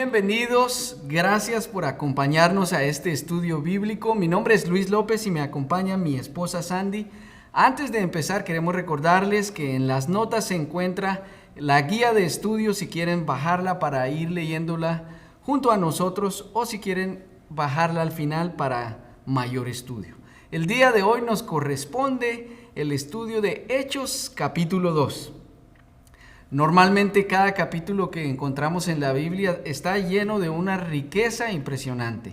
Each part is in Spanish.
Bienvenidos, gracias por acompañarnos a este estudio bíblico. Mi nombre es Luis López y me acompaña mi esposa Sandy. Antes de empezar, queremos recordarles que en las notas se encuentra la guía de estudio si quieren bajarla para ir leyéndola junto a nosotros o si quieren bajarla al final para mayor estudio. El día de hoy nos corresponde el estudio de Hechos capítulo 2. Normalmente cada capítulo que encontramos en la Biblia está lleno de una riqueza impresionante.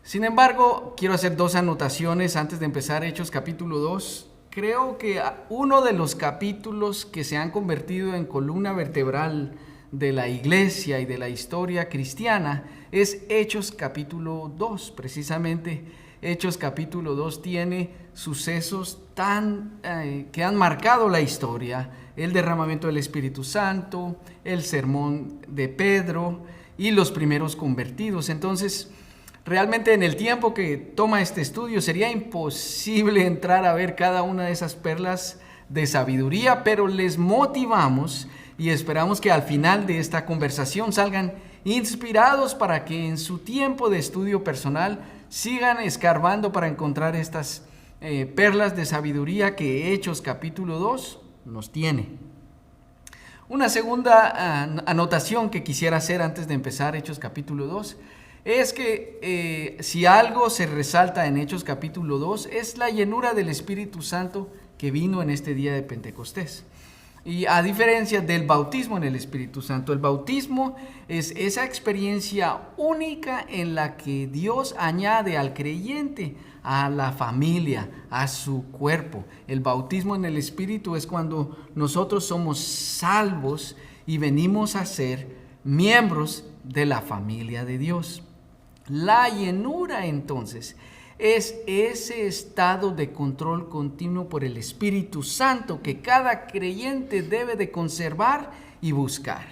Sin embargo, quiero hacer dos anotaciones antes de empezar Hechos capítulo 2. Creo que uno de los capítulos que se han convertido en columna vertebral de la iglesia y de la historia cristiana es Hechos capítulo 2. Precisamente Hechos capítulo 2 tiene sucesos que han marcado la historia: el derramamiento del Espíritu Santo, el sermón de Pedro y los primeros convertidos. Entonces, realmente en el tiempo que toma este estudio sería imposible entrar a ver cada una de esas perlas de sabiduría, pero les motivamos y esperamos que al final de esta conversación salgan inspirados para que en su tiempo de estudio personal sigan escarbando para encontrar estas perlas de sabiduría que Hechos capítulo 2 nos tiene. Una segunda anotación que quisiera hacer antes de empezar Hechos capítulo 2 es que si algo se resalta en Hechos capítulo 2 es la llenura del Espíritu Santo que vino en este día de Pentecostés. Y a diferencia del bautismo en el Espíritu Santo, el bautismo es esa experiencia única en la que Dios añade al creyente a la familia, a su cuerpo. El bautismo en el Espíritu es cuando nosotros somos salvos y venimos a ser miembros de la familia de Dios. La llenura, entonces, es ese estado de control continuo por el Espíritu Santo que cada creyente debe de conservar y buscar.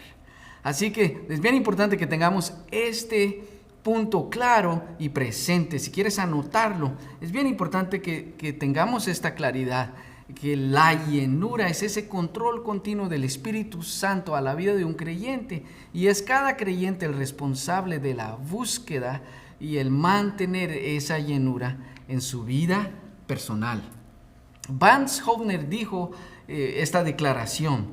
Así que es bien importante que tengamos este punto claro y presente. Si quieres anotarlo, es bien importante que tengamos esta claridad, que la llenura es ese control continuo del Espíritu Santo a la vida de un creyente, y es cada creyente el responsable de la búsqueda y el mantener esa llenura en su vida personal. Vance Hovner dijo esta declaración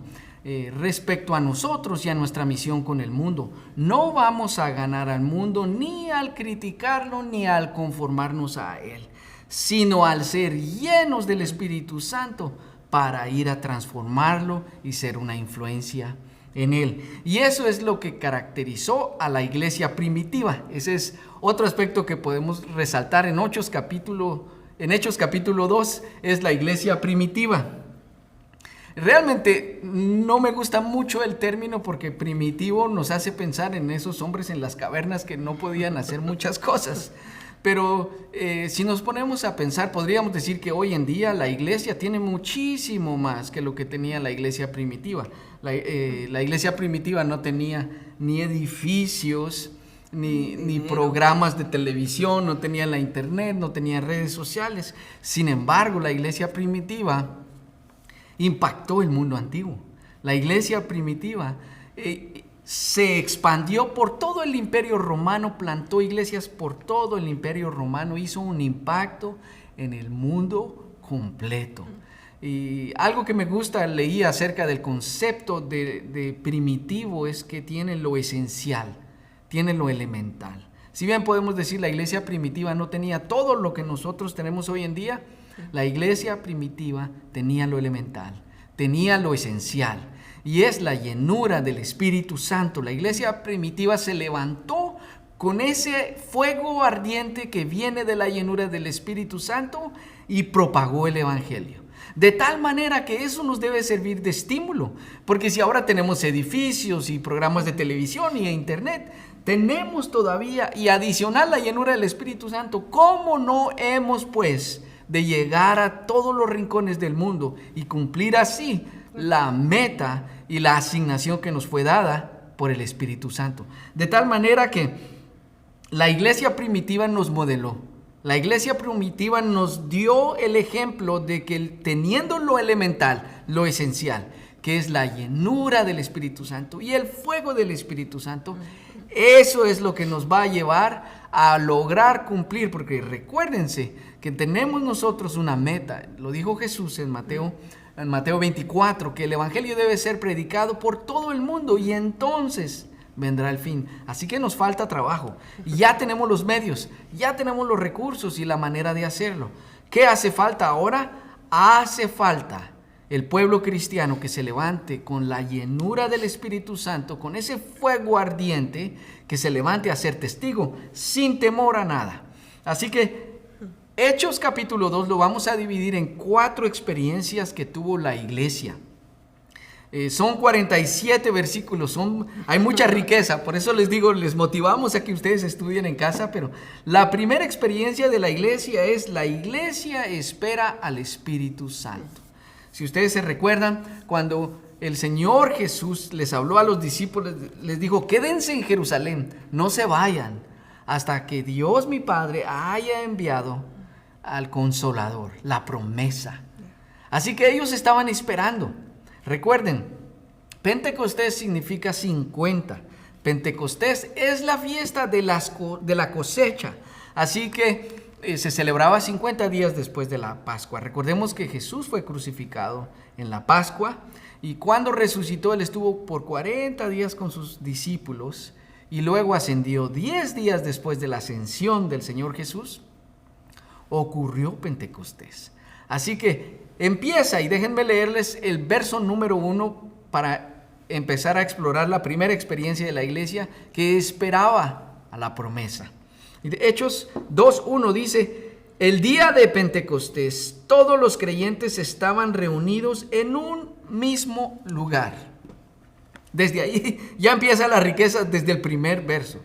respecto a nosotros y a nuestra misión con el mundo: no vamos a ganar al mundo ni al criticarlo ni al conformarnos a él, sino al ser llenos del Espíritu Santo para ir a transformarlo y ser una influencia en él. Y eso es lo que caracterizó a la iglesia primitiva. Ese es otro aspecto que podemos resaltar en Hechos capítulo 2, es la iglesia primitiva. Realmente no me gusta mucho el término porque primitivo nos hace pensar en esos hombres en las cavernas que no podían hacer muchas cosas. Pero si nos ponemos a pensar, podríamos decir que hoy en día la iglesia tiene muchísimo más que lo que tenía la iglesia primitiva. La iglesia primitiva no tenía ni edificios, ni programas de televisión, no tenía la internet, no tenía redes sociales. Sin embargo, la iglesia primitiva impactó el mundo antiguo. La iglesia primitiva se expandió por todo el Imperio Romano, plantó iglesias por todo el Imperio Romano, hizo un impacto en el mundo completo. Y algo que me gusta, leí acerca del concepto de primitivo, es que tiene lo esencial, tiene lo elemental. Si bien podemos decir la iglesia primitiva no tenía todo lo que nosotros tenemos hoy en día, la iglesia primitiva tenía lo elemental, tenía lo esencial, y es la llenura del Espíritu Santo. La iglesia primitiva se levantó con ese fuego ardiente que viene de la llenura del Espíritu Santo y propagó el evangelio. De tal manera que eso nos debe servir de estímulo, porque si ahora tenemos edificios y programas de televisión y internet, tenemos todavía y adicional la llenura del Espíritu Santo, ¿cómo no hemos pues de llegar a todos los rincones del mundo y cumplir así la meta y la asignación que nos fue dada por el Espíritu Santo? De tal manera que la iglesia primitiva nos modeló. La iglesia primitiva nos dio el ejemplo de que teniendo lo elemental, lo esencial, que es la llenura del Espíritu Santo y el fuego del Espíritu Santo, Eso es lo que nos va a llevar a lograr cumplir, porque recuérdense que tenemos nosotros una meta. Lo dijo Jesús en Mateo 24, que el evangelio debe ser predicado por todo el mundo y entonces vendrá el fin. Así que nos falta trabajo. Y ya tenemos los medios, ya tenemos los recursos y la manera de hacerlo. ¿Qué hace falta ahora? Hace falta el pueblo cristiano que se levante con la llenura del Espíritu Santo, con ese fuego ardiente, que se levante a ser testigo sin temor a nada. Así que Hechos capítulo 2 lo vamos a dividir en 4 experiencias que tuvo la iglesia. Son 47 versículos, hay mucha riqueza, por eso les digo, les motivamos a que ustedes estudien en casa, pero la primera experiencia de la iglesia es: la iglesia espera al Espíritu Santo. Si ustedes se recuerdan, cuando el Señor Jesús les habló a los discípulos, les dijo: quédense en Jerusalén, no se vayan, hasta que Dios mi Padre haya enviado al Consolador, la promesa. Así que ellos estaban esperando. Recuerden, Pentecostés significa 50. Pentecostés es la fiesta de la cosecha. Así que se celebraba 50 días después de la Pascua. Recordemos que Jesús fue crucificado en la Pascua y cuando resucitó Él estuvo por 40 días con sus discípulos y luego ascendió. 10 días después de la ascensión del Señor Jesús ocurrió Pentecostés. Así que empieza, y déjenme leerles el verso número 1 para empezar a explorar la primera experiencia de la iglesia que esperaba a la promesa. Hechos 2:1 dice: el día de Pentecostés todos los creyentes estaban reunidos en un mismo lugar. Desde ahí ya empieza la riqueza desde el primer verso.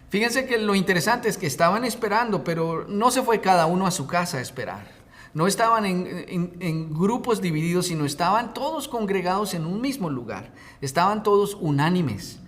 Fíjense que lo interesante es que estaban esperando, pero no se fue cada uno a su casa a esperar. No estaban en grupos divididos, sino estaban todos congregados en un mismo lugar. Estaban todos unánimes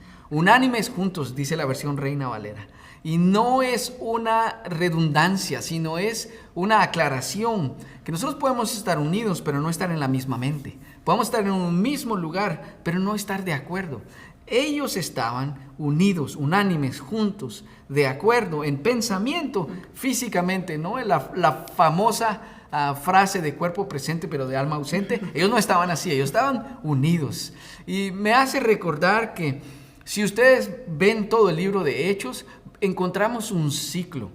juntos, dice la versión Reina Valera. Y no es una redundancia, sino es una aclaración, que nosotros podemos estar unidos, pero no estar en la misma mente. Podemos estar en un mismo lugar, pero no estar de acuerdo. Ellos estaban unidos, unánimes, juntos, de acuerdo, en pensamiento, físicamente, ¿no? La famosa frase de cuerpo presente, pero de alma ausente. Ellos no estaban así, ellos estaban unidos. Y me hace recordar que si ustedes ven todo el libro de Hechos, encontramos un ciclo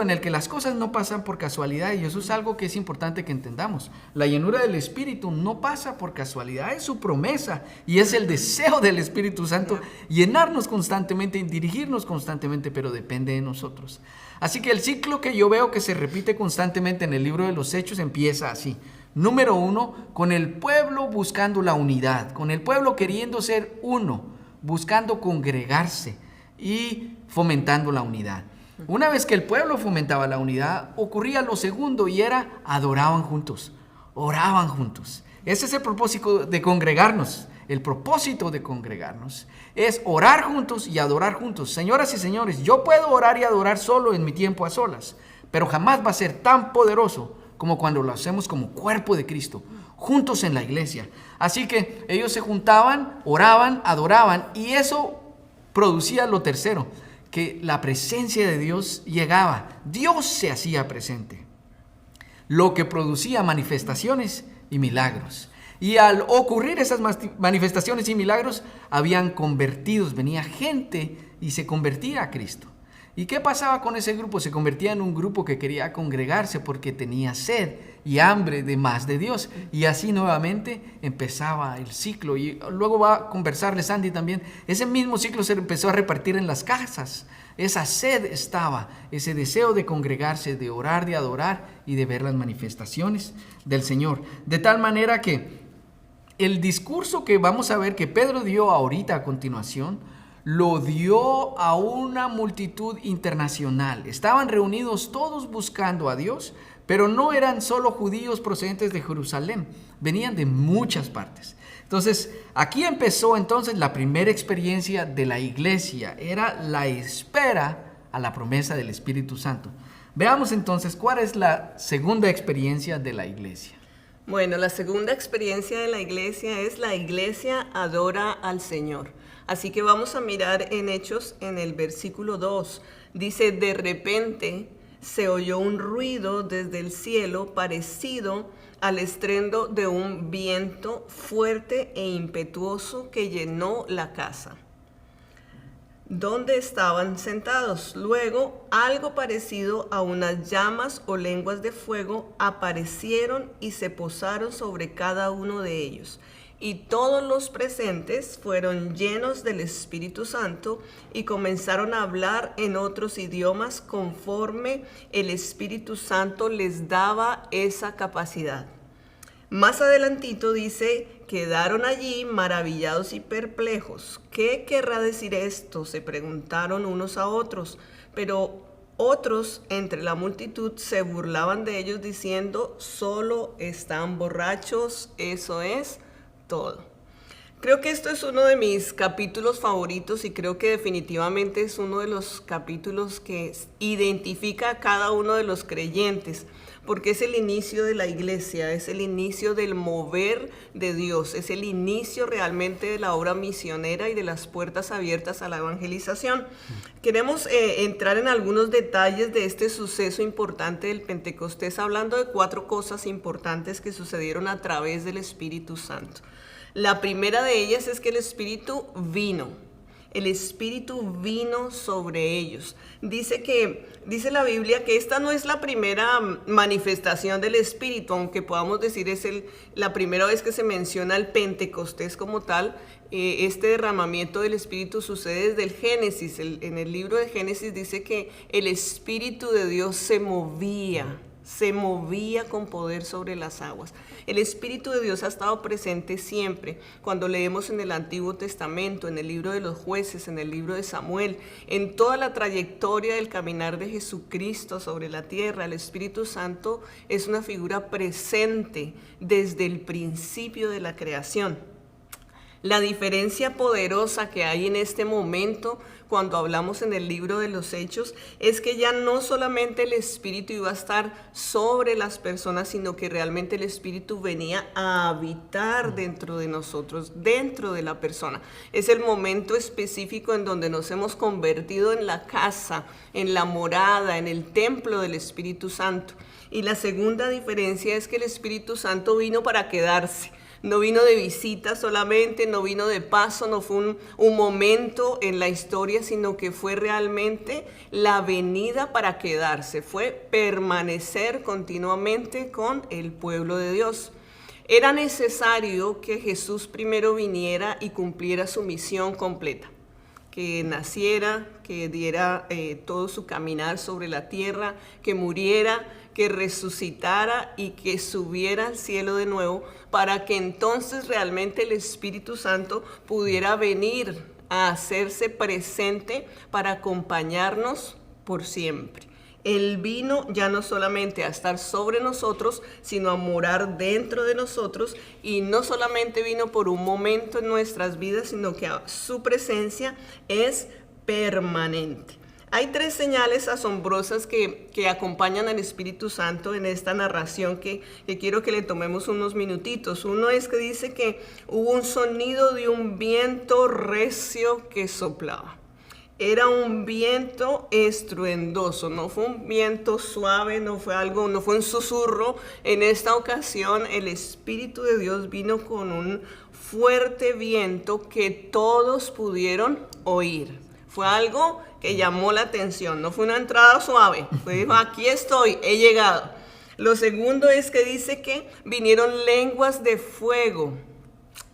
en el que las cosas no pasan por casualidad, y eso es algo que es importante que entendamos. La llenura del Espíritu no pasa por casualidad, es su promesa y es el deseo del Espíritu Santo llenarnos constantemente y dirigirnos constantemente, pero depende de nosotros. Así que el ciclo que yo veo que se repite constantemente en el libro de los Hechos empieza así. Número 1, con el pueblo buscando la unidad, con el pueblo queriendo ser uno, buscando congregarse y fomentando la unidad. Una vez que el pueblo fomentaba la unidad, ocurría lo segundo, y era: adoraban juntos, oraban juntos. Ese es el propósito de congregarnos. El propósito de congregarnos es orar juntos y adorar juntos. Señoras y señores, yo puedo orar y adorar solo en mi tiempo a solas, pero jamás va a ser tan poderoso como cuando lo hacemos como cuerpo de Cristo, juntos en la iglesia. Así que ellos se juntaban, oraban, adoraban, y eso producía lo tercero, que la presencia de Dios llegaba. Dios se hacía presente, lo que producía manifestaciones y milagros. Y al ocurrir esas manifestaciones y milagros, habían convertidos, venía gente y se convertía a Cristo. ¿Y qué pasaba con ese grupo? Se convertía en un grupo que quería congregarse porque tenía sed y hambre de más de Dios. Y así nuevamente empezaba el ciclo. Y luego va a conversarles Andy también. Ese mismo ciclo se empezó a repartir en las casas. Esa sed estaba, ese deseo de congregarse, de orar, de adorar y de ver las manifestaciones del Señor. De tal manera que el discurso que vamos a ver que Pedro dio ahorita a continuación, lo dio a una multitud internacional. Estaban reunidos todos buscando a Dios, pero no eran solo judíos procedentes de Jerusalén, venían de muchas partes. Entonces, aquí empezó entonces la primera experiencia de la iglesia, era la espera a la promesa del Espíritu Santo. Veamos entonces cuál es la segunda experiencia de la iglesia. Bueno, la segunda experiencia de la iglesia es la iglesia adora al Señor. Así que vamos a mirar en Hechos en el versículo 2. Dice, de repente se oyó un ruido desde el cielo parecido al estruendo de un viento fuerte e impetuoso que llenó la casa donde estaban sentados. Luego, algo parecido a unas llamas o lenguas de fuego aparecieron y se posaron sobre cada uno de ellos. Y todos los presentes fueron llenos del Espíritu Santo y comenzaron a hablar en otros idiomas conforme el Espíritu Santo les daba esa capacidad. Más adelantito dice, quedaron allí maravillados y perplejos. ¿Qué querrá decir esto?, se preguntaron unos a otros. Pero otros entre la multitud se burlaban de ellos diciendo, solo están borrachos, eso es todo. Creo que esto es uno de mis capítulos favoritos y creo que definitivamente es uno de los capítulos que identifica a cada uno de los creyentes, porque es el inicio de la iglesia, es el inicio del mover de Dios, es el inicio realmente de la obra misionera y de las puertas abiertas a la evangelización. Queremos entrar en algunos detalles de este suceso importante del Pentecostés, hablando de 4 cosas importantes que sucedieron a través del Espíritu Santo. La primera de ellas es que el Espíritu vino. El Espíritu vino sobre ellos. Dice la Biblia que esta no es la primera manifestación del Espíritu, aunque podamos decir es la primera vez que se menciona el Pentecostés como tal. Este derramamiento del Espíritu sucede desde el Génesis. En el libro de Génesis dice que el Espíritu de Dios se movía con poder sobre las aguas. El Espíritu de Dios ha estado presente siempre. Cuando leemos en el Antiguo Testamento, en el libro de los Jueces, en el libro de Samuel, en toda la trayectoria del caminar de Jesucristo sobre la tierra, el Espíritu Santo es una figura presente desde el principio de la creación. La diferencia poderosa que hay en este momento cuando hablamos en el libro de los Hechos es que ya no solamente el Espíritu iba a estar sobre las personas, sino que realmente el Espíritu venía a habitar dentro de nosotros, dentro de la persona. Es el momento específico en donde nos hemos convertido en la casa, en la morada, en el templo del Espíritu Santo. Y la segunda diferencia es que el Espíritu Santo vino para quedarse. No vino de visita solamente, no vino de paso, no fue un momento en la historia, sino que fue realmente la venida para quedarse, fue permanecer continuamente con el pueblo de Dios. Era necesario que Jesús primero viniera y cumpliera su misión completa, que naciera, que diera todo su caminar sobre la tierra, que muriera, que resucitara y que subiera al cielo de nuevo, para que entonces realmente el Espíritu Santo pudiera venir a hacerse presente para acompañarnos por siempre. Él vino ya no solamente a estar sobre nosotros, sino a morar dentro de nosotros, y no solamente vino por un momento en nuestras vidas, sino que su presencia es permanente. Hay 3 señales asombrosas que acompañan al Espíritu Santo en esta narración que quiero que le tomemos unos minutitos. Uno es que dice que hubo un sonido de un viento recio que soplaba. Era un viento estruendoso, no fue un viento suave, no fue un susurro. En esta ocasión el Espíritu de Dios vino con un fuerte viento que todos pudieron oír. Fue algo que llamó la atención, no fue una entrada suave, dijo, aquí estoy, he llegado. Lo segundo es que dice que vinieron lenguas de fuego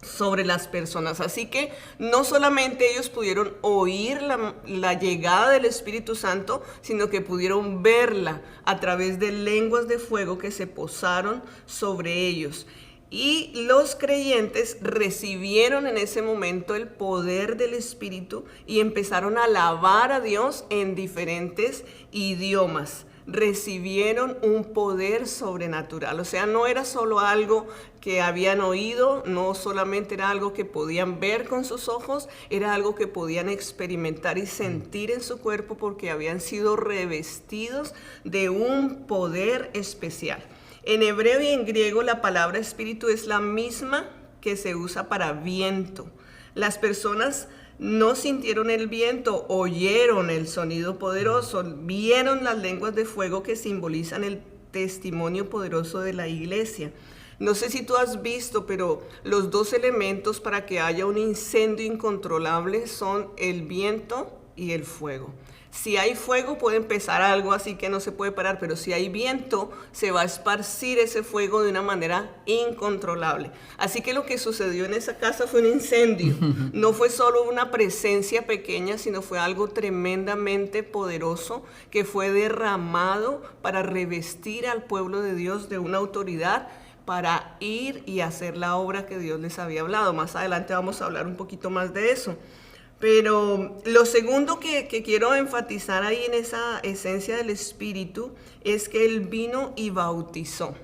sobre las personas, así que no solamente ellos pudieron oír la llegada del Espíritu Santo, sino que pudieron verla a través de lenguas de fuego que se posaron sobre ellos. Y los creyentes recibieron en ese momento el poder del Espíritu y empezaron a alabar a Dios en diferentes idiomas. Recibieron un poder sobrenatural, o sea, no era solo algo que habían oído, no solamente era algo que podían ver con sus ojos, era algo que podían experimentar y sentir en su cuerpo, porque habían sido revestidos de un poder especial. En hebreo y en griego la palabra espíritu es la misma que se usa para viento. Las personas no sintieron el viento, oyeron el sonido poderoso, vieron las lenguas de fuego que simbolizan el testimonio poderoso de la iglesia. No sé si tú has visto, pero los dos elementos para que haya un incendio incontrolable son el viento y el fuego. Si hay fuego puede empezar algo así que no se puede parar, pero si hay viento se va a esparcir ese fuego de una manera incontrolable. Así que lo que sucedió en esa casa fue un incendio. No fue solo una presencia pequeña, sino fue algo tremendamente poderoso que fue derramado para revestir al pueblo de Dios de una autoridad para ir y hacer la obra que Dios les había hablado. Más adelante vamos a hablar un poquito más de eso. Pero lo segundo que quiero enfatizar ahí en esa esencia del Espíritu es que Él vino y bautizó.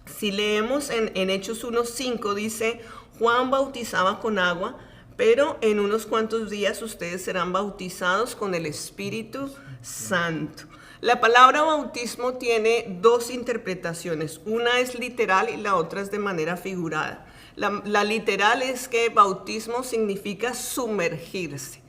Si leemos en Hechos 1:5 dice, Juan bautizaba con agua, pero en unos cuantos días ustedes serán bautizados con el Espíritu Santo. La palabra bautismo tiene dos interpretaciones. Una es literal y la otra es de manera figurada. La literal es que bautismo significa sumergirse.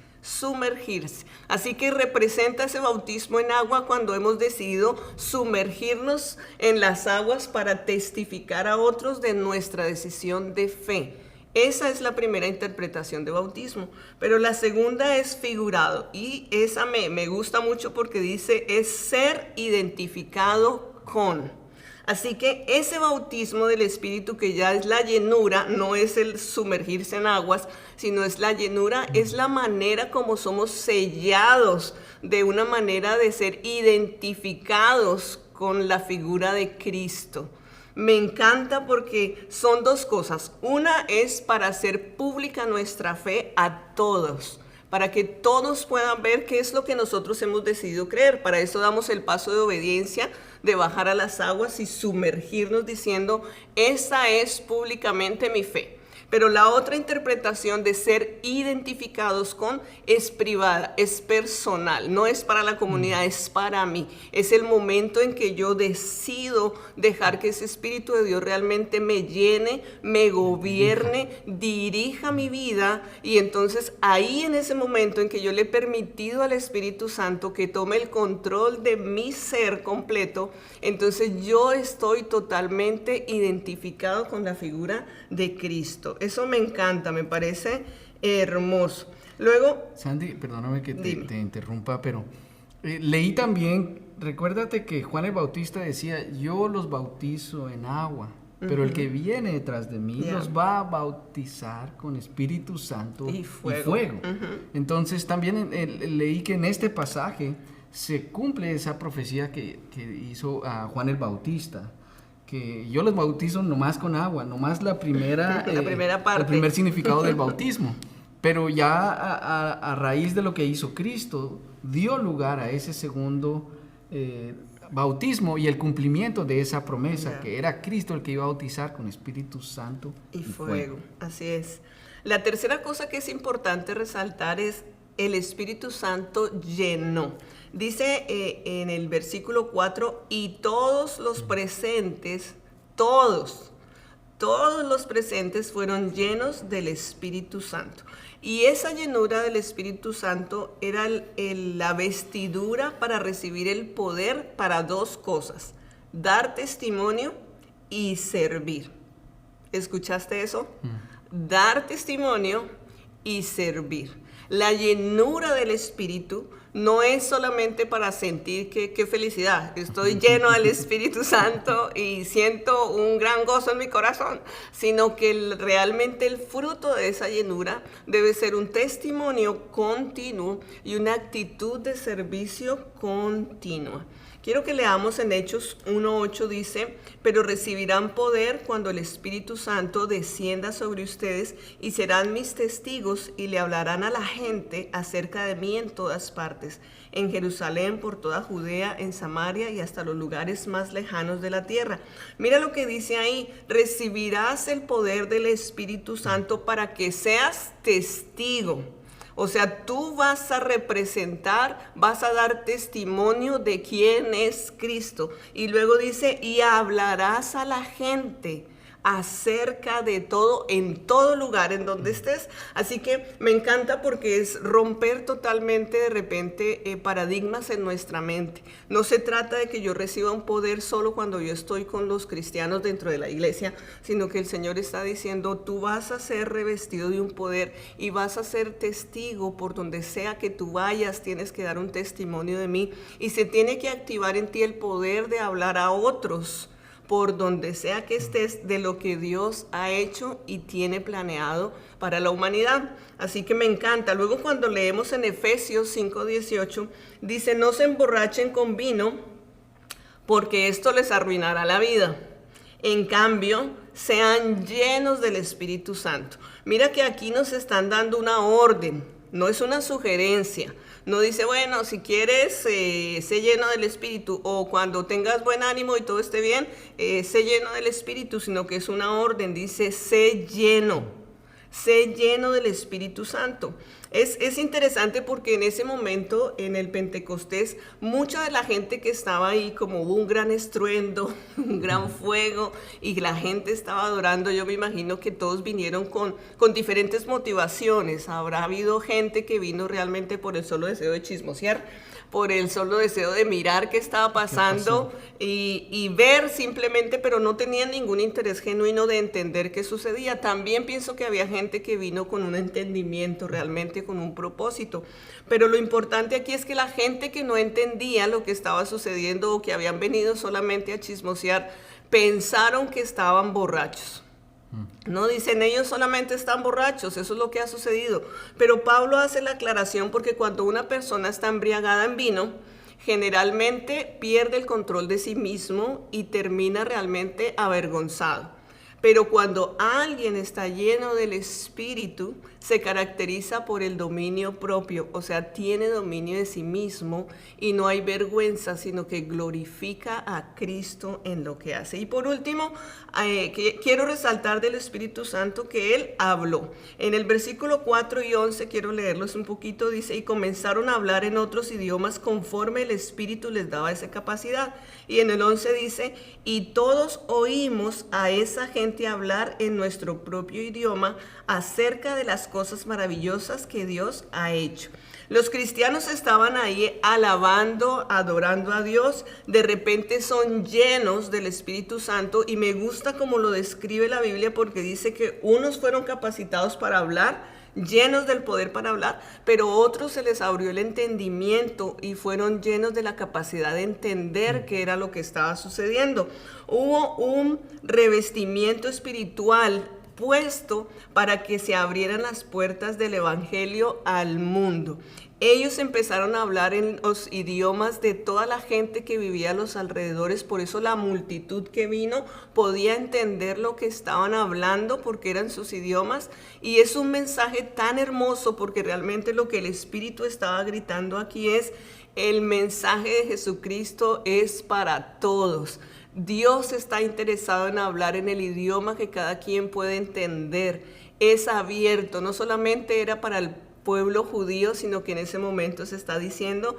Así que representa ese bautismo en agua cuando hemos decidido sumergirnos en las aguas para testificar a otros de nuestra decisión de fe. Esa es la primera interpretación de bautismo, pero la segunda es figurado y esa me gusta mucho porque dice es ser identificado con. Así que ese bautismo del Espíritu que ya es la llenura, no es el sumergirse en aguas, sino es la llenura, es la manera como somos sellados de una manera de ser identificados con la figura de Cristo. Me encanta porque son dos cosas. Una es para hacer pública nuestra fe a todos, para que todos puedan ver qué es lo que nosotros hemos decidido creer. Para eso damos el paso de obediencia, de bajar a las aguas y sumergirnos diciendo, esa es públicamente mi fe. Pero la otra interpretación de ser identificados con es privada, es personal, no es para la comunidad, es para mí. Es el momento en que yo decido dejar que ese Espíritu de Dios realmente me llene, me gobierne, dirija mi vida. Y entonces ahí en ese momento en que yo le he permitido al Espíritu Santo que tome el control de mi ser completo, entonces yo estoy totalmente identificado con la figura de Cristo. Eso me encanta, me parece hermoso. Luego, Sandy, perdóname que te interrumpa, pero leí también, recuérdate que Juan el Bautista decía, yo los bautizo en agua, pero el que viene detrás de mí los va a bautizar con Espíritu Santo y fuego. Entonces también leí que en este pasaje se cumple esa profecía que hizo a Juan el Bautista, que yo los bautizo nomás con agua, nomás la primera parte, el primer significado del bautismo. Pero ya a raíz de lo que hizo Cristo, dio lugar a ese segundo bautismo y el cumplimiento de esa promesa, que era Cristo el que iba a bautizar con Espíritu Santo y fuego. Así es. La tercera cosa que es importante resaltar es el Espíritu Santo llenó. Dice en el versículo 4, y todos los presentes, todos los presentes fueron llenos del Espíritu Santo. Y esa llenura del Espíritu Santo era la vestidura para recibir el poder para dos cosas: dar testimonio y servir. ¿Escuchaste eso? Dar testimonio y servir. La llenura del Espíritu no es solamente para sentir qué felicidad, estoy lleno del Espíritu Santo y siento un gran gozo en mi corazón, sino que realmente el fruto de esa llenura debe ser un testimonio continuo y una actitud de servicio continua. Quiero que leamos en Hechos 1:8, dice, pero recibirán poder cuando el Espíritu Santo descienda sobre ustedes y serán mis testigos y le hablarán a la gente acerca de mí en todas partes, en Jerusalén, por toda Judea, en Samaria y hasta los lugares más lejanos de la tierra. Mira lo que dice ahí, recibirás el poder del Espíritu Santo para que seas testigo. O sea, tú vas a representar, vas a dar testimonio de quién es Cristo. Y luego dice, y hablarás a la gente acerca de todo, en todo lugar en donde estés. Así que me encanta porque es romper totalmente de repente paradigmas en nuestra mente. No se trata de que yo reciba un poder solo cuando yo estoy con los cristianos dentro de la iglesia, sino que el Señor está diciendo, tú vas a ser revestido de un poder y vas a ser testigo por donde sea que tú vayas, tienes que dar un testimonio de mí y se tiene que activar en ti el poder de hablar a otros por donde sea que estés, de lo que Dios ha hecho y tiene planeado para la humanidad. Así que me encanta. Luego cuando leemos en Efesios 5:18, dice, no se emborrachen con vino, porque esto les arruinará la vida. En cambio, sean llenos del Espíritu Santo. Mira que aquí nos están dando una orden, no es una sugerencia. No dice, bueno, si quieres, sé lleno del Espíritu, o cuando tengas buen ánimo y todo esté bien, sé lleno del Espíritu, sino que es una orden, dice, sé lleno del Espíritu Santo. Es interesante porque en ese momento, en el Pentecostés, mucha de la gente que estaba ahí, como hubo un gran estruendo, un gran fuego, y la gente estaba adorando, yo me imagino que todos vinieron con diferentes motivaciones. Habrá habido gente que vino realmente por el solo deseo de chismosear, por el solo deseo de mirar qué estaba pasando y ver simplemente, pero no tenían ningún interés genuino de entender qué sucedía. También pienso que había gente que vino con un entendimiento, realmente con un propósito. Pero lo importante aquí es que la gente que no entendía lo que estaba sucediendo o que habían venido solamente a chismosear, pensaron que estaban borrachos. No dicen, ellos solamente están borrachos, eso es lo que ha sucedido. Pero Pablo hace la aclaración porque cuando una persona está embriagada en vino, generalmente pierde el control de sí mismo y termina realmente avergonzado. Pero cuando alguien está lleno del Espíritu, se caracteriza por el dominio propio, o sea, tiene dominio de sí mismo y no hay vergüenza, sino que glorifica a Cristo en lo que hace. Y por último, quiero resaltar del Espíritu Santo que Él habló. En el versículo 4 y 11, quiero leerlos un poquito, dice, y comenzaron a hablar en otros idiomas conforme el Espíritu les daba esa capacidad. Y en el 11 dice, y todos oímos a esa gente hablar en nuestro propio idioma acerca de las cosas maravillosas que Dios ha hecho. Los cristianos estaban ahí alabando, adorando a Dios. De repente son llenos del Espíritu Santo y me gusta como lo describe la Biblia porque dice que unos fueron capacitados para hablar, llenos del poder para hablar, pero otros se les abrió el entendimiento y fueron llenos de la capacidad de entender qué era lo que estaba sucediendo. Hubo un revestimiento espiritual puesto para que se abrieran las puertas del Evangelio al mundo. Ellos empezaron a hablar en los idiomas de toda la gente que vivía a los alrededores, por eso la multitud que vino podía entender lo que estaban hablando porque eran sus idiomas, y es un mensaje tan hermoso porque realmente lo que el Espíritu estaba gritando aquí es: el mensaje de Jesucristo es para todos. Dios está interesado en hablar en el idioma que cada quien puede entender. Es abierto, no solamente era para el pueblo judío, sino que en ese momento se está diciendo,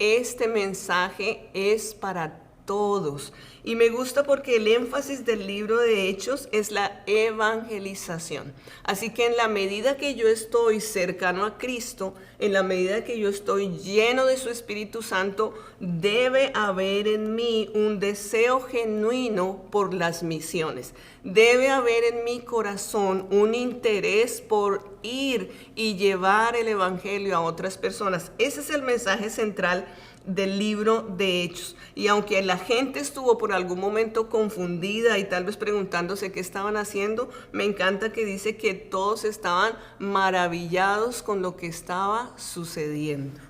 este mensaje es para todos. Y me gusta porque el énfasis del libro de Hechos es la evangelización. Así que en la medida que yo estoy cercano a Cristo, en la medida que yo estoy lleno de su Espíritu Santo, debe haber en mí un deseo genuino por las misiones. Debe haber en mi corazón un interés por ir y llevar el evangelio a otras personas. Ese es el mensaje central del libro de Hechos. Y aunque la gente estuvo por algún momento confundida y tal vez preguntándose qué estaban haciendo, me encanta que dice que todos estaban maravillados con lo que estaba sucediendo.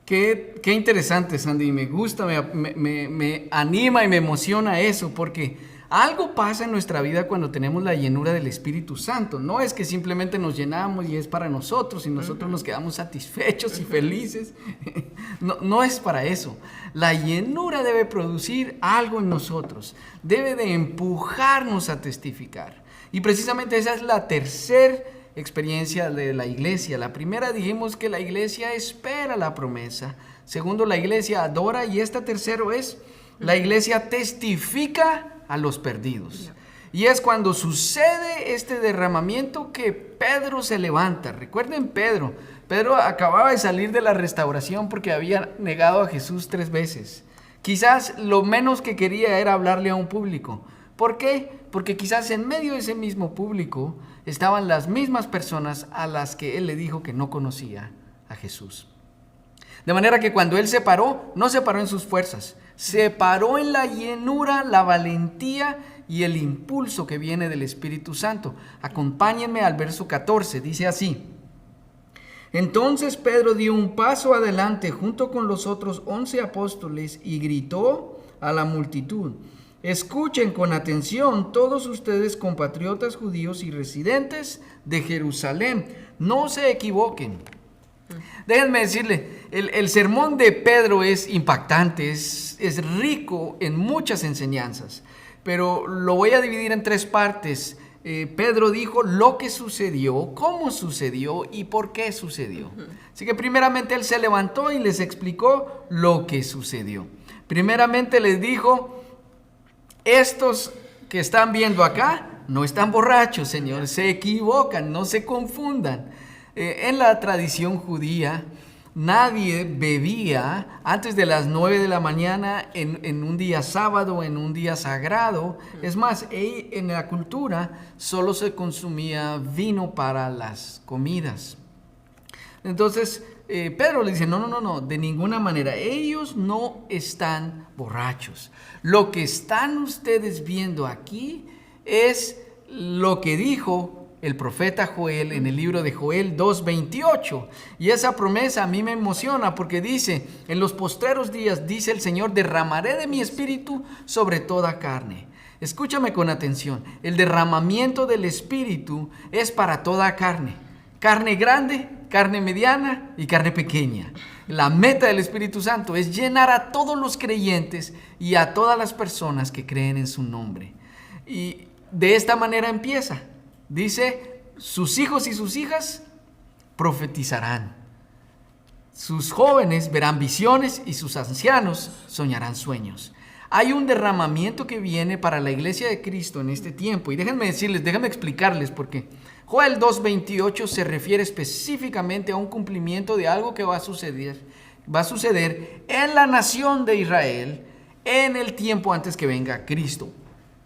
Qué interesante, Sandy. Me gusta, me anima y me emociona eso, porque algo pasa en nuestra vida cuando tenemos la llenura del Espíritu Santo. No es que simplemente nos llenamos y es para nosotros y nosotros nos quedamos satisfechos y felices. No es para eso. La llenura debe producir algo en nosotros. Debe de empujarnos a testificar. Y precisamente esa es la tercera experiencia de la iglesia. La primera dijimos que la iglesia espera la promesa. Segundo, la iglesia adora. Y esta tercero es, la iglesia testifica a los perdidos. Y es cuando sucede este derramamiento que Pedro se levanta. Recuerden Pedro. Pedro acababa de salir de la restauración porque había negado a Jesús 3 veces. Quizás lo menos que quería era hablarle a un público. ¿Por qué? Porque quizás en medio de ese mismo público estaban las mismas personas a las que él le dijo que no conocía a Jesús. De manera que cuando él se paró, no se paró en sus fuerzas, se paró en la llenura, la valentía y el impulso que viene del Espíritu Santo. Acompáñenme al verso 14, dice así: entonces Pedro dio un paso adelante junto con los otros 11 apóstoles y gritó a la multitud: escuchen con atención todos ustedes, compatriotas judíos y residentes de Jerusalén, no se equivoquen. Déjenme decirle, el sermón de Pedro es impactante, es rico en muchas enseñanzas, pero lo voy a dividir en 3 partes. Pedro dijo lo que sucedió, cómo sucedió y por qué sucedió. Así que primeramente él se levantó y les explicó lo que sucedió. Primeramente les dijo: estos que están viendo acá no están borrachos, señores, se equivocan, no se confundan. En la tradición judía, nadie bebía antes de las 9 de la mañana en un día sábado, en un día sagrado. Es más, en la cultura solo se consumía vino para las comidas. Entonces, Pedro le dice: no, de ninguna manera, ellos no están borrachos. Lo que están ustedes viendo aquí es lo que dijo el profeta Joel en el libro de Joel 2:28. Y esa promesa a mí me emociona porque dice: en los postreros días, dice el Señor, derramaré de mi espíritu sobre toda carne. Escúchame con atención, el derramamiento del espíritu es para toda carne. Carne grande, carne mediana y carne pequeña. La meta del Espíritu Santo es llenar a todos los creyentes y a todas las personas que creen en su nombre. Y de esta manera empieza. Dice: sus hijos y sus hijas profetizarán. Sus jóvenes verán visiones y sus ancianos soñarán sueños. Hay un derramamiento que viene para la iglesia de Cristo en este tiempo. Y déjenme explicarles por qué. Joel 2:28 se refiere específicamente a un cumplimiento de algo que va a suceder en la nación de Israel en el tiempo antes que venga Cristo.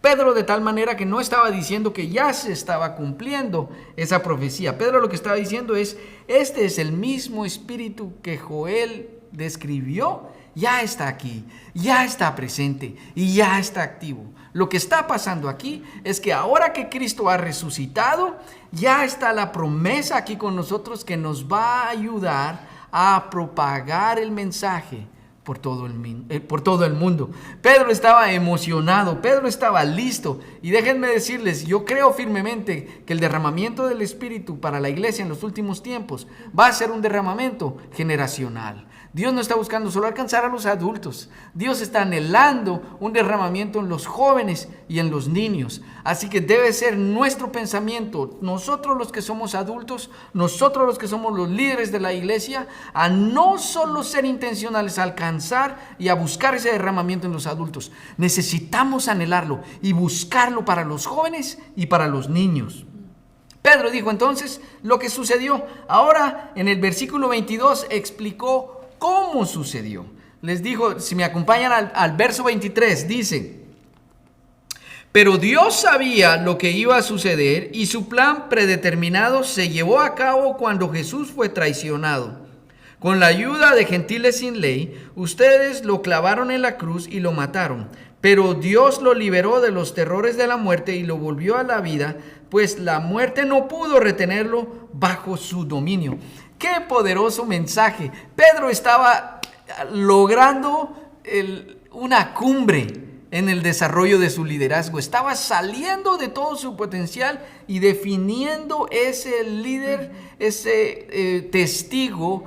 Pedro, de tal manera que no estaba diciendo que ya se estaba cumpliendo esa profecía. Pedro lo que estaba diciendo es: este es el mismo espíritu que Joel describió, ya está aquí, ya está presente y ya está activo. Lo que está pasando aquí es que ahora que Cristo ha resucitado, ya está la promesa aquí con nosotros que nos va a ayudar a propagar el mensaje por todo el mundo. Pedro estaba emocionado, Pedro estaba listo. Y déjenme decirles, yo creo firmemente que el derramamiento del Espíritu para la iglesia en los últimos tiempos va a ser un derramamiento generacional. Dios no está buscando solo alcanzar a los adultos. Dios está anhelando un derramamiento en los jóvenes y en los niños. Así que debe ser nuestro pensamiento, nosotros los que somos adultos, nosotros los que somos los líderes de la iglesia, a no solo ser intencionales, a alcanzar y a buscar ese derramamiento en los adultos. Necesitamos anhelarlo y buscarlo para los jóvenes y para los niños. Pedro dijo entonces lo que sucedió. Ahora en el versículo 22 explicó cómo sucedió. Les dijo, si me acompañan al verso 23, dice: pero Dios sabía lo que iba a suceder y su plan predeterminado se llevó a cabo cuando Jesús fue traicionado. Con la ayuda de gentiles sin ley, ustedes lo clavaron en la cruz y lo mataron. Pero Dios lo liberó de los terrores de la muerte y lo volvió a la vida, pues la muerte no pudo retenerlo bajo su dominio. ¡Qué poderoso mensaje! Pedro estaba logrando una cumbre en el desarrollo de su liderazgo. Estaba saliendo de todo su potencial y definiendo ese líder, ese testigo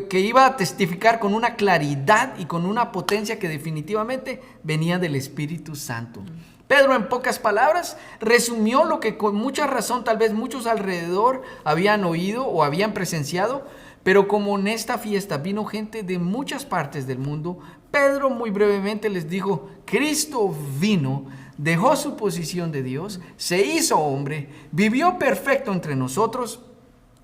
que iba a testificar con una claridad y con una potencia que definitivamente venía del Espíritu Santo. Pedro, en pocas palabras, resumió lo que con mucha razón tal vez muchos alrededor habían oído o habían presenciado, pero como en esta fiesta vino gente de muchas partes del mundo, Pedro muy brevemente les dijo: Cristo vino, dejó su posición de Dios, se hizo hombre, vivió perfecto entre nosotros,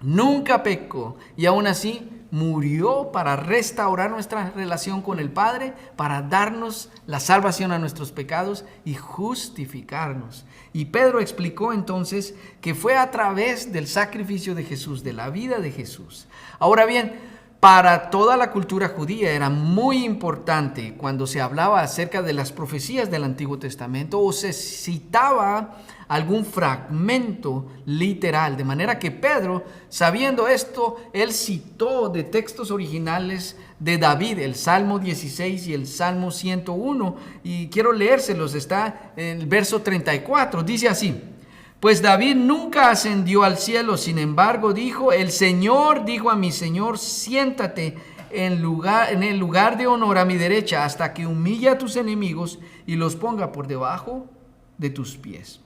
nunca pecó y aún así murió para restaurar nuestra relación con el Padre, para darnos la salvación a nuestros pecados y justificarnos. Y Pedro explicó entonces que fue a través del sacrificio de Jesús, de la vida de Jesús. Ahora bien, para toda la cultura judía era muy importante cuando se hablaba acerca de las profecías del Antiguo Testamento o se citaba algún fragmento literal, de manera que Pedro, sabiendo esto, él citó de textos originales de David, el Salmo 16 y el Salmo 101, y quiero leérselos, está en el verso 34, dice así: Pues David nunca ascendió al cielo, sin embargo dijo: El Señor dijo a mi Señor, siéntate en el lugar de honor a mi derecha, hasta que humille a tus enemigos y los ponga por debajo de tus pies.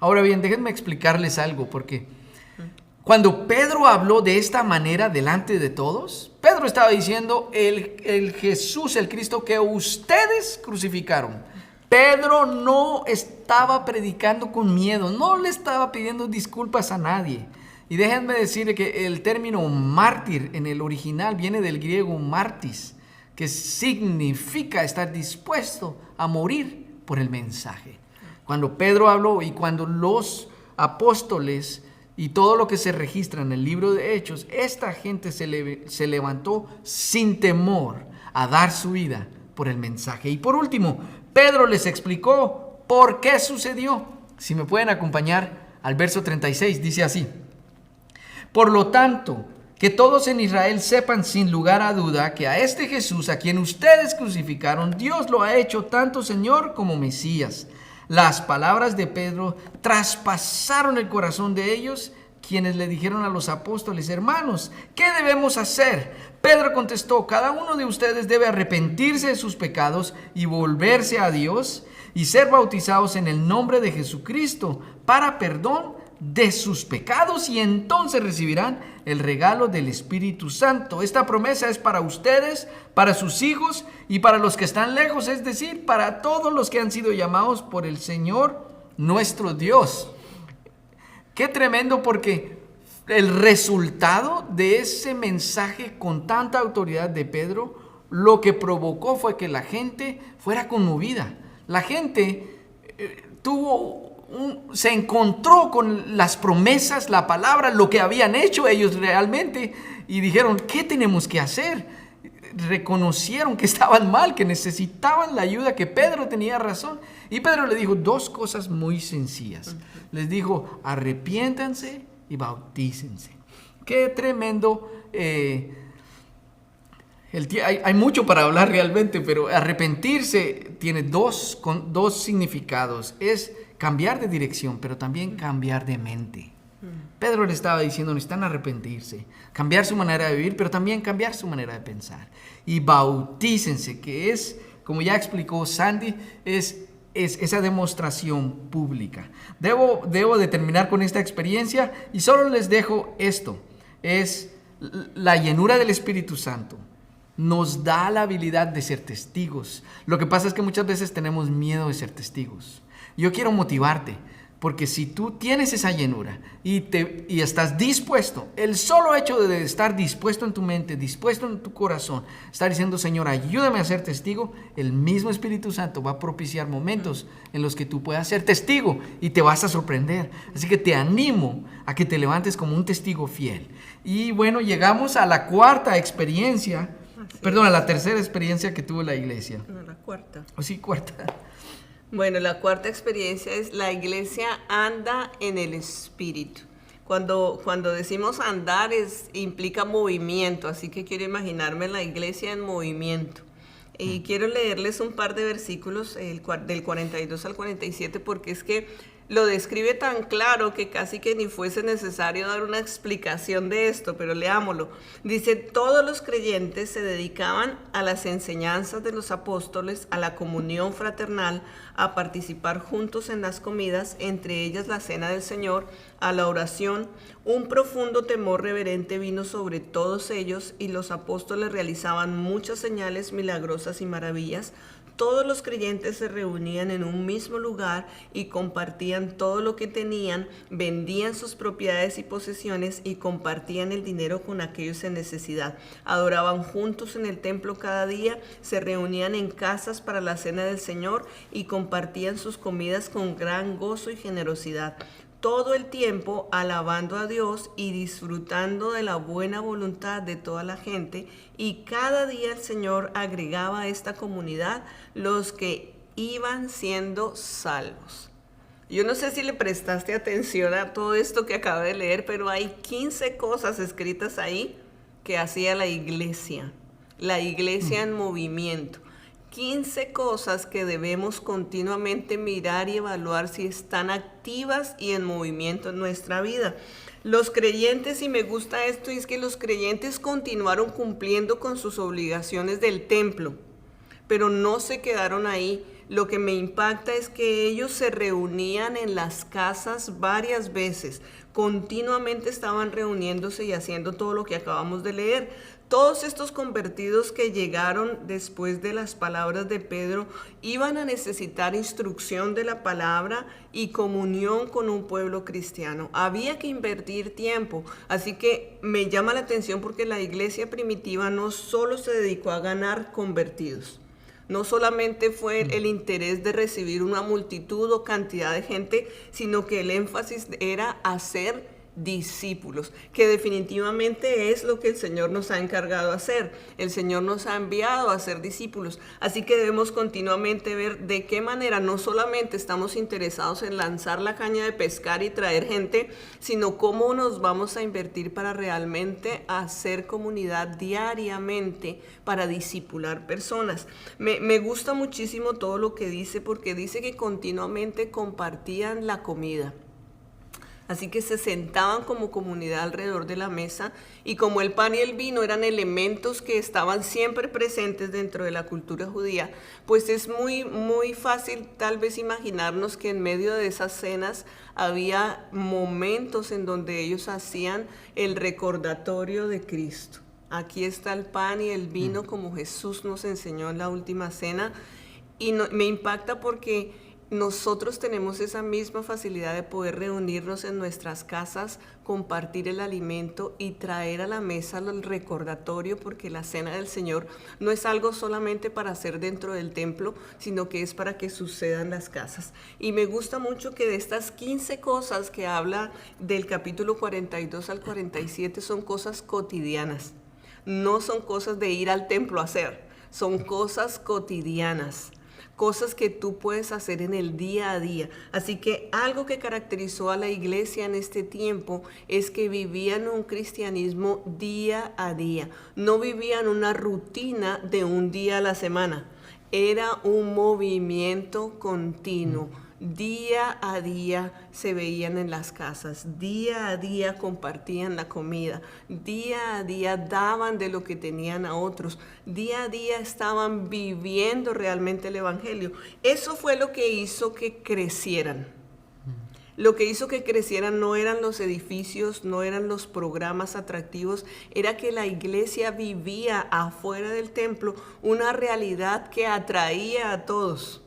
Ahora bien, déjenme explicarles algo, porque cuando Pedro habló de esta manera delante de todos, Pedro estaba diciendo: el Jesús, el Cristo que ustedes crucificaron. Pedro no estaba predicando con miedo, no le estaba pidiendo disculpas a nadie. Y déjenme decirle que el término mártir en el original viene del griego martis, que significa estar dispuesto a morir por el mensaje. Cuando Pedro habló y cuando los apóstoles y todo lo que se registra en el libro de Hechos, esta gente se levantó sin temor a dar su vida por el mensaje. Y por último, Pedro les explicó por qué sucedió. Si me pueden acompañar al verso 36, dice así: Por lo tanto, que todos en Israel sepan sin lugar a duda que a este Jesús, a quien ustedes crucificaron, Dios lo ha hecho tanto Señor como Mesías. Las palabras de Pedro traspasaron el corazón de ellos, quienes le dijeron a los apóstoles: Hermanos, ¿qué debemos hacer? Pedro contestó: Cada uno de ustedes debe arrepentirse de sus pecados y volverse a Dios y ser bautizados en el nombre de Jesucristo para perdón de sus pecados, y entonces recibirán el regalo del Espíritu Santo. Esta promesa es para ustedes, para sus hijos y para los que están lejos, es decir, para todos los que han sido llamados por el Señor nuestro Dios. Qué tremendo, porque el resultado de ese mensaje con tanta autoridad de Pedro, lo que provocó fue que la gente fuera conmovida. La gente se encontró con las promesas, la palabra, lo que habían hecho ellos realmente, y dijeron: ¿qué tenemos que hacer? Reconocieron que estaban mal, que necesitaban la ayuda, que Pedro tenía razón. Y Pedro le dijo dos cosas muy sencillas. Les dijo: arrepiéntanse y bautícense. Qué tremendo. Hay mucho para hablar realmente, pero arrepentirse tiene dos significados. Es cambiar de dirección, pero también cambiar de mente. Pedro le estaba diciendo: necesitan arrepentirse, cambiar su manera de vivir, pero también cambiar su manera de pensar. Y bautícense, que es, como ya explicó Sandy, es esa demostración pública. Debo de terminar con esta experiencia y solo les dejo esto: es la llenura del Espíritu Santo. Nos da la habilidad de ser testigos. Lo que pasa es que muchas veces tenemos miedo de ser testigos. Yo quiero motivarte, porque si tú tienes esa llenura y estás dispuesto, el solo hecho de estar dispuesto en tu mente, dispuesto en tu corazón, estar diciendo: Señor, ayúdame a ser testigo, el mismo Espíritu Santo va a propiciar momentos en los que tú puedas ser testigo y te vas a sorprender. Así que te animo a que te levantes como un testigo fiel. Y bueno, llegamos a la cuarta experiencia, a la tercera experiencia que tuvo la iglesia. No, la cuarta. Sí, cuarta. Bueno, la cuarta experiencia es: la iglesia anda en el Espíritu. Cuando decimos andar, implica movimiento, así que quiero imaginarme la iglesia en movimiento. Y quiero leerles un par de versículos, del 42 al 47, porque es que lo describe tan claro que casi que ni fuese necesario dar una explicación de esto, pero leámoslo. Dice, todos los creyentes se dedicaban a las enseñanzas de los apóstoles, a la comunión fraternal, a participar juntos en las comidas, entre ellas la cena del Señor, a la oración. Un profundo temor reverente vino sobre todos ellos y los apóstoles realizaban muchas señales milagrosas y maravillas. Todos los creyentes se reunían en un mismo lugar y compartían todo lo que tenían, vendían sus propiedades y posesiones y compartían el dinero con aquellos en necesidad. Adoraban juntos en el templo cada día, se reunían en casas para la cena del Señor y compartían sus comidas con gran gozo y generosidad. Todo el tiempo alabando a Dios y disfrutando de la buena voluntad de toda la gente, y cada día el Señor agregaba a esta comunidad los que iban siendo salvos. Yo no sé si le prestaste atención a todo esto que acabo de leer, pero hay 15 cosas escritas ahí que hacía la iglesia en movimiento. 15 cosas que debemos continuamente mirar y evaluar si están activas y en movimiento en nuestra vida. Los creyentes, y me gusta esto, es que los creyentes continuaron cumpliendo con sus obligaciones del templo, pero no se quedaron ahí. Lo que me impacta es que ellos se reunían en las casas varias veces, continuamente estaban reuniéndose y haciendo todo lo que acabamos de leer. Todos estos convertidos que llegaron después de las palabras de Pedro iban a necesitar instrucción de la palabra y comunión con un pueblo cristiano. Había que invertir tiempo, así que me llama la atención porque la iglesia primitiva no solo se dedicó a ganar convertidos. No solamente fue el interés de recibir una multitud o cantidad de gente, sino que el énfasis era hacer discípulos, que definitivamente es lo que el Señor nos ha encargado hacer. El Señor nos ha enviado a ser discípulos, así que debemos continuamente ver de qué manera no solamente estamos interesados en lanzar la caña de pescar y traer gente, sino cómo nos vamos a invertir para realmente hacer comunidad diariamente para discipular personas. Me gusta muchísimo todo lo que dice, porque dice que continuamente compartían la comida. Así que se sentaban como comunidad alrededor de la mesa, y como el pan y el vino eran elementos que estaban siempre presentes dentro de la cultura judía, pues es muy fácil tal vez imaginarnos que en medio de esas cenas había momentos en donde ellos hacían el recordatorio de Cristo. Aquí está el pan y el vino como Jesús nos enseñó en la última cena, y me impacta porque nosotros tenemos esa misma facilidad de poder reunirnos en nuestras casas, compartir el alimento y traer a la mesa el recordatorio, porque la cena del Señor no es algo solamente para hacer dentro del templo, sino que es para que suceda en las casas. Y me gusta mucho que de estas 15 cosas que habla del capítulo 42 al 47 son cosas cotidianas. No son cosas de ir al templo a hacer, son cosas cotidianas. Cosas que tú puedes hacer en el día a día. Así que algo que caracterizó a la iglesia en este tiempo es que vivían un cristianismo día a día. No vivían una rutina de un día a la semana. Era un movimiento continuo. Día a día se veían en las casas, día a día compartían la comida, día a día daban de lo que tenían a otros, día a día estaban viviendo realmente el evangelio. Eso fue lo que hizo que crecieran. Lo que hizo que crecieran no eran los edificios, no eran los programas atractivos, era que la iglesia vivía afuera del templo una realidad que atraía a todos.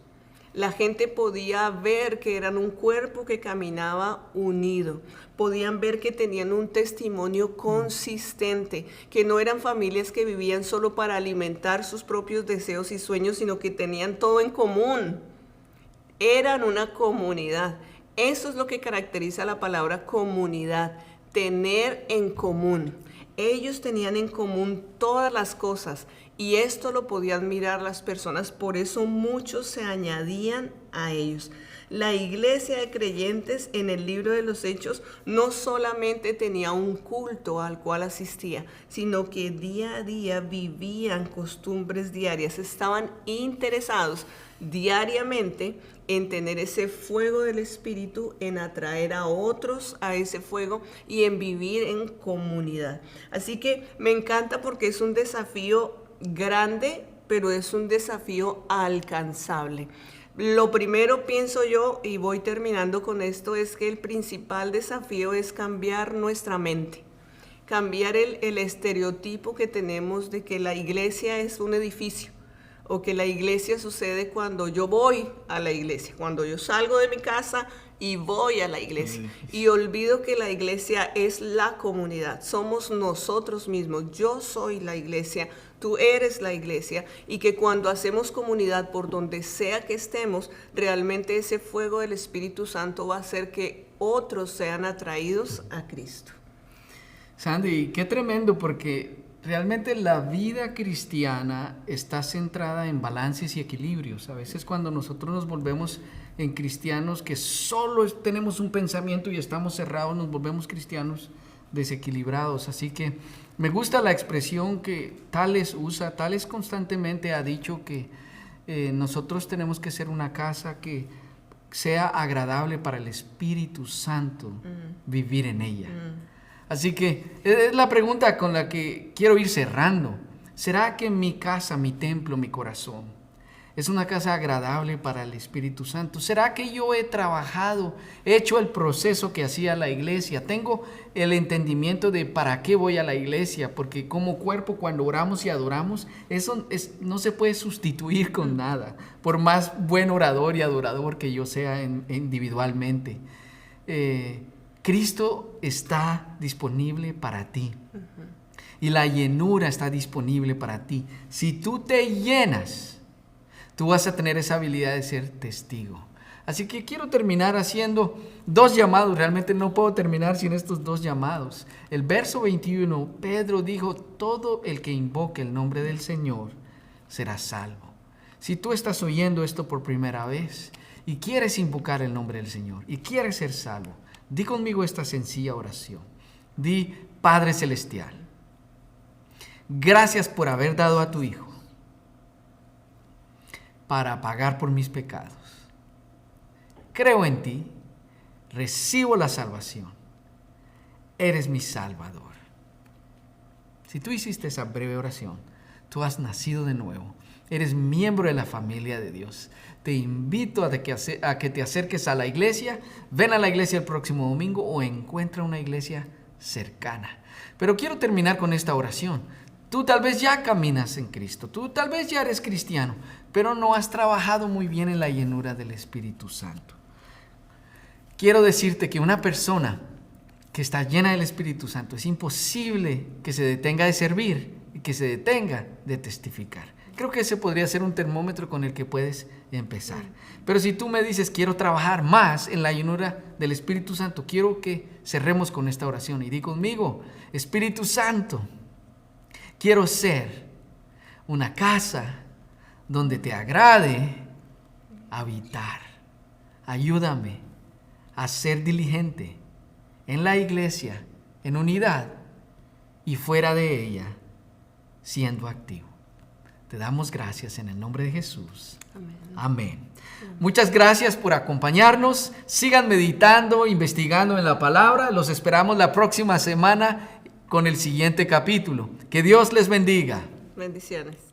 La gente podía ver que eran un cuerpo que caminaba unido. Podían ver que tenían un testimonio consistente, que no eran familias que vivían solo para alimentar sus propios deseos y sueños, sino que tenían todo en común. Eran una comunidad. Eso es lo que caracteriza la palabra comunidad, tener en común. Ellos tenían en común todas las cosas, y esto lo podían mirar las personas, por eso muchos se añadían a ellos. La iglesia de creyentes en el libro de los Hechos no solamente tenía un culto al cual asistía, sino que día a día vivían costumbres diarias, estaban interesados diariamente en tener ese fuego del Espíritu, en atraer a otros a ese fuego y en vivir en comunidad. Así que me encanta porque es un desafío grande, pero es un desafío alcanzable. Lo primero, pienso yo, y voy terminando con esto, es que el principal desafío es cambiar nuestra mente. Cambiar el estereotipo que tenemos de que la iglesia es un edificio o que la iglesia sucede cuando yo voy a la iglesia, cuando yo salgo de mi casa y voy a la iglesia. Y olvido que la iglesia es la comunidad, somos nosotros mismos. Yo soy la iglesia, tú eres la iglesia, y que cuando hacemos comunidad por donde sea que estemos, realmente ese fuego del Espíritu Santo va a hacer que otros sean atraídos a Cristo. Sandy, qué tremendo, porque realmente la vida cristiana está centrada en balances y equilibrios. A veces cuando nosotros nos volvemos en cristianos que solo tenemos un pensamiento y estamos cerrados, nos volvemos cristianos desequilibrados. Así que me gusta la expresión que Tales usa. Tales constantemente ha dicho que nosotros tenemos que ser una casa que sea agradable para el Espíritu Santo, vivir en ella. Así que es la pregunta con la que quiero ir cerrando. ¿Será que mi casa, mi templo, mi corazón es una casa agradable para el Espíritu Santo? ¿Será que yo he trabajado, he hecho el proceso que hacía la iglesia? Tengo el entendimiento de para qué voy a la iglesia, porque como cuerpo cuando oramos y adoramos, eso no se puede sustituir con nada, por más buen orador y adorador que yo sea individualmente. Cristo está disponible para ti. Y la llenura está disponible para ti. Si tú te llenas, tú vas a tener esa habilidad de ser testigo. Así que quiero terminar haciendo 2 llamados. Realmente no puedo terminar sin estos 2 llamados. El verso 21, Pedro dijo: todo el que invoque el nombre del Señor será salvo. Si tú estás oyendo esto por primera vez y quieres invocar el nombre del Señor y quieres ser salvo, di conmigo esta sencilla oración. Di: Padre Celestial, gracias por haber dado a tu Hijo para pagar por mis pecados. Creo en ti, recibo la salvación. Eres mi Salvador. Si tú hiciste esa breve oración, tú has nacido de nuevo. Eres miembro de la familia de Dios. Te invito a que te acerques a la iglesia. Ven a la iglesia el próximo domingo o encuentra una iglesia cercana. Pero quiero terminar con esta oración. Tú tal vez ya caminas en Cristo. Tú tal vez ya eres cristiano, pero no has trabajado muy bien en la llenura del Espíritu Santo. Quiero decirte que una persona que está llena del Espíritu Santo es imposible que se detenga de servir y que se detenga de testificar. Creo que ese podría ser un termómetro con el que puedes empezar. Pero si tú me dices: quiero trabajar más en la llenura del Espíritu Santo, quiero que cerremos con esta oración y di conmigo: Espíritu Santo, quiero ser una casa donde te agrade habitar. Ayúdame a ser diligente en la iglesia, en unidad y fuera de ella, siendo activo. Te damos gracias en el nombre de Jesús. Amén. Amén. Muchas gracias por acompañarnos. Sigan meditando, investigando en la palabra. Los esperamos la próxima semana con el siguiente capítulo. Que Dios les bendiga. Bendiciones.